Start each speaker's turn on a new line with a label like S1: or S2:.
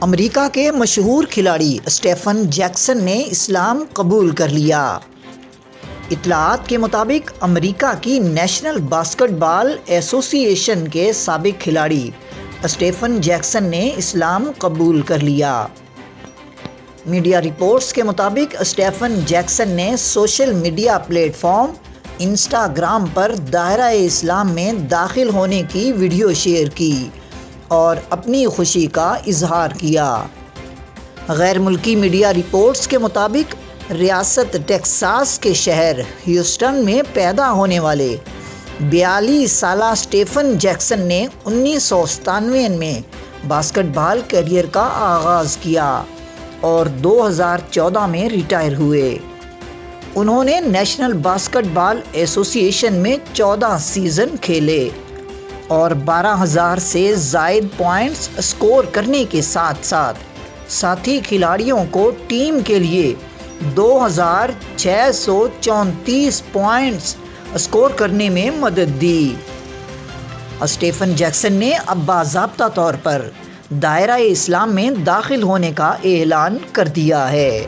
S1: امریکہ کے مشہور کھلاڑی اسٹیفن جیکسن نے اسلام قبول کر لیا۔ اطلاعات کے مطابق امریکہ کی نیشنل باسکٹ بال ایسوسی ایشن کے سابق کھلاڑی اسٹیفن جیکسن نے اسلام قبول کر لیا۔ میڈیا رپورٹس کے مطابق اسٹیفن جیکسن نے social media platform Instagram پر دائرہ اسلام میں داخل ہونے کی ویڈیو شیئر کی اور اپنی خوشی کا اظہار کیا۔ غیر ملکی میڈیا رپورٹس کے مطابق ریاست ٹیکساس کے شہر ہیوسٹن میں پیدا ہونے والے 42 سالہ اسٹیفن جیکسن نے 1997 میں باسکٹ بال کیریئر کا آغاز کیا اور 2014 میں ریٹائر ہوئے۔ انہوں نے نیشنل باسکٹ بال ایسوسی ایشن میں 14 سیزن کھیلے اور 12,000 سے زائد پوائنٹس اسکور کرنے کے ساتھ ساتھ ساتھی کھلاڑیوں کو ٹیم کے لیے 2,634 پوائنٹس اسکور کرنے میں مدد دی۔ اسٹیفن جیکسن نے اب باضابطہ طور پر دائرہ اسلام میں داخل ہونے کا اعلان کر دیا ہے۔